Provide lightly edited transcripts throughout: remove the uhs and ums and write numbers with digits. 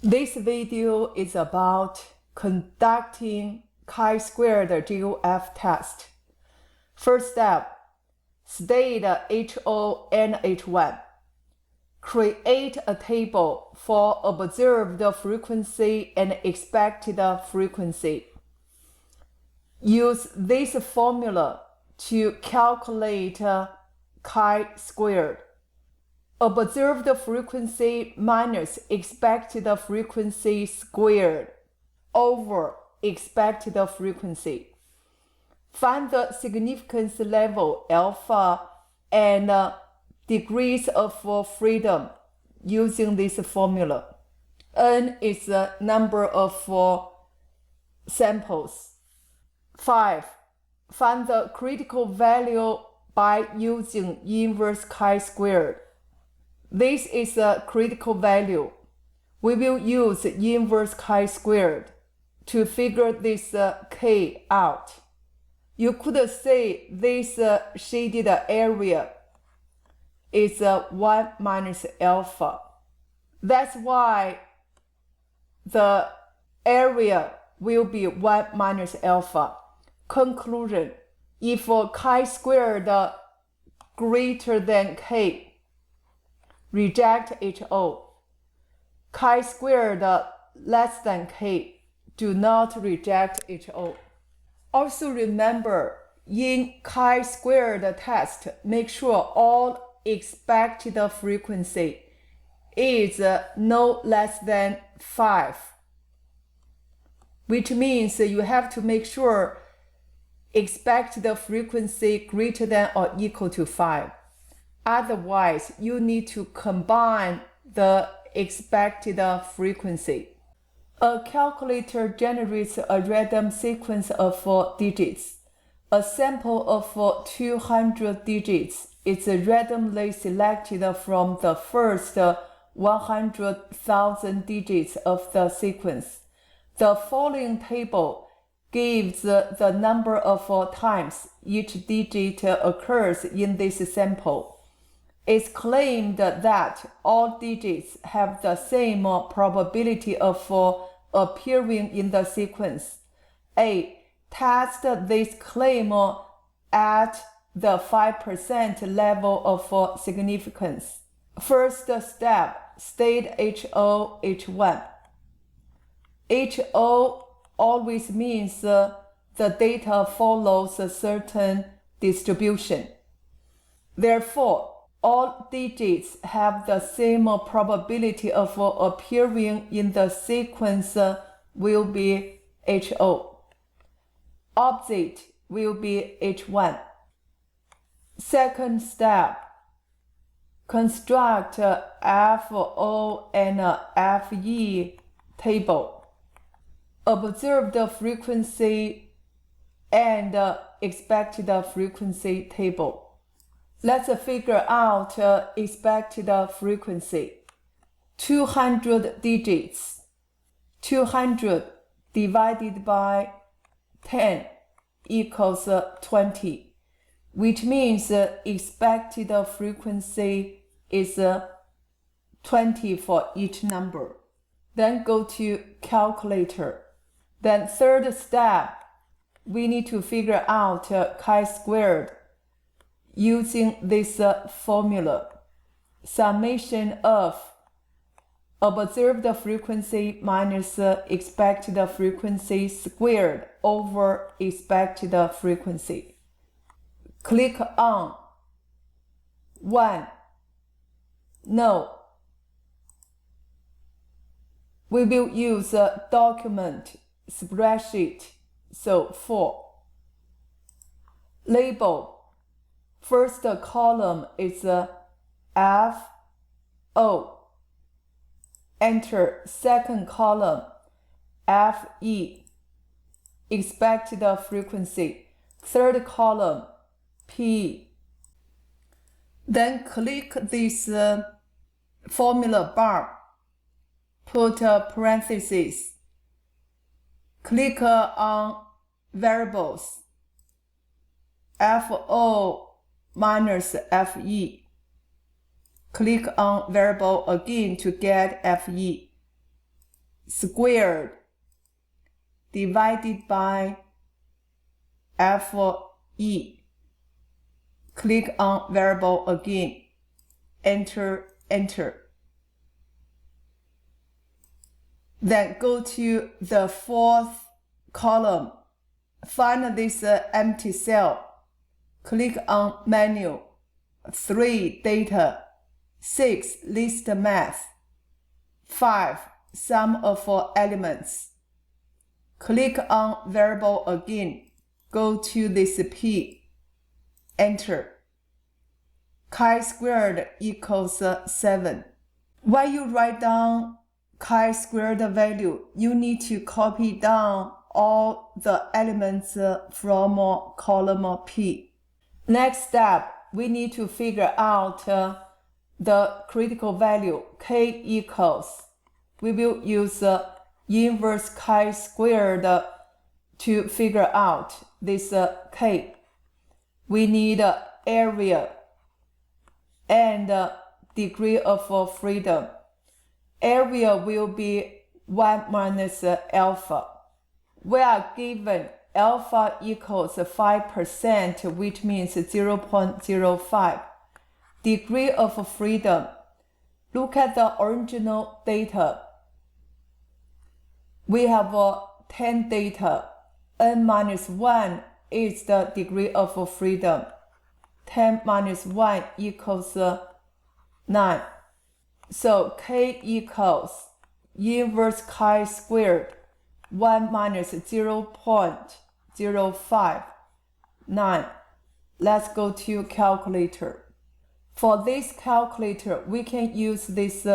This video is about conducting chi-squared GOF test. First step, state HO and H1. Create a table for observed frequency and expected frequency. Use this formula to calculate chi-squared. Observed frequency minus expected frequency squared over expected frequency. Find the significance level alpha and degrees of freedom using this formula. N is the number of samples. 5. Find the critical value by using inverse chi-squared. This is a critical value. We will use inverse chi-squared to figure this k out. You could say this shaded area is 1 minus alpha. That's why the area will be 1 minus alpha. Conclusion: if chi-squared greater than k, reject HO. Chi-squared less than k, do not reject HO. Also remember, in chi-squared test, make sure all expected frequency is no less than 5, which means you have to make sure expected frequency greater than or equal to 5. Otherwise, you need to combine the expected frequency. A calculator generates a random sequence of digits. A sample of 200 digits is randomly selected from the first 100,000 digits of the sequence. The following table gives the number of times each digit occurs in this sample. It's claimed that all digits have the same probability of appearing in the sequence. A. Test this claim at the 5% level of significance. First step, state HO, H1. HO always means the data follows a certain distribution. Therefore, all digits have the same probability of appearing in the sequence will be HO. Opposite will be H1. Second step, construct FO and FE table. Observed frequency and expected frequency table. Let's figure out expected frequency. 200 digits. 200 divided by 10 equals 20, which means expected frequency is 20 for each number. Then go to calculator. Then third step, we need to figure out chi-squared using this formula. Summation of observed frequency minus expected frequency squared over expected frequency. Click on 1. No. We will use a document spreadsheet, so 4. Label. First column is FO. Enter second column, FE, expected frequency. Third column, P. Then click this formula bar, put parentheses. Click on variables, FO minus FE. Click on variable again to get FE. squared divided by FE. Click on variable again. Enter, enter. Then go to the fourth column. Find this empty cell. Click on menu. 3. Data. 6. List math. 5. Sum of elements. Click on variable again. Go to this P. Enter. Chi-squared equals 7. When you write down chi-squared value, you need to copy down all the elements from column P. Next step, we need to figure out the critical value K equals. We will use inverse chi-squared to figure out this K. We need area and degree of freedom. Area will be 1 minus alpha. We are given alpha equals 5%, which means 0.05. Degree of freedom. Look at the original data. We have 10 data. N minus 1 is the degree of freedom. 10 minus 1 equals 9. So K equals inverse chi-squared 1 minus 0.059. Let's go to calculator. For this calculator, we can use this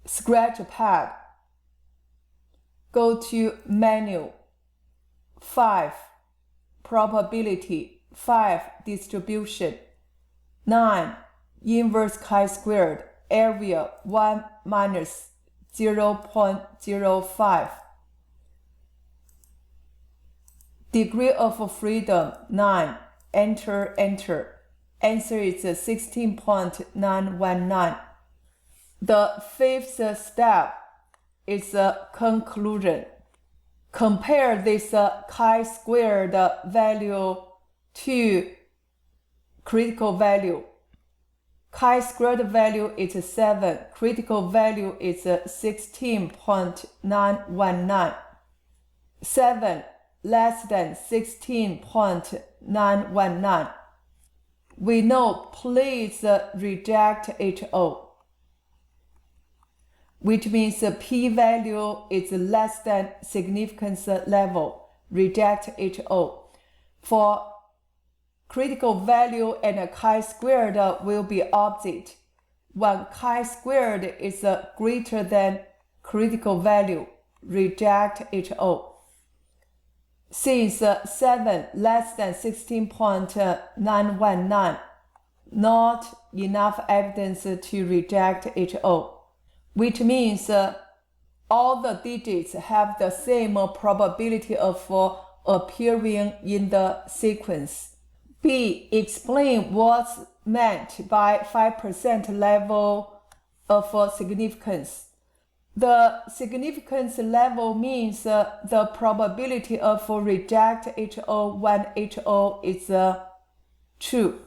scratch pad. Go to menu. 5. Probability. 5. Distribution. 9. Inverse chi-squared. Area 1 minus 0.05. Degree of freedom 9. Enter, enter. Answer is 16.919. The fifth step is conclusion. Compare this chi-squared value to critical value. Chi-squared value is 7. Critical value is 16.919. 7 less than 16.919. We know please reject HO, which means p-value is less than significance level. Reject HO. For critical value and chi-squared will be opposite. When chi-squared is greater than critical value, reject HO. Since 7 less than 16.919, not enough evidence to reject HO, which means all the digits have the same probability of appearing in the sequence. B. Explain what's meant by 5% level of significance. The significance level means the probability of reject HO when HO is true.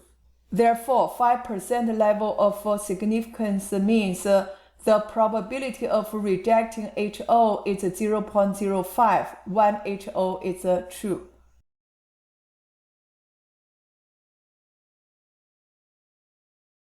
Therefore, 5% level of significance means the probability of rejecting HO is 0.05 when HO is true.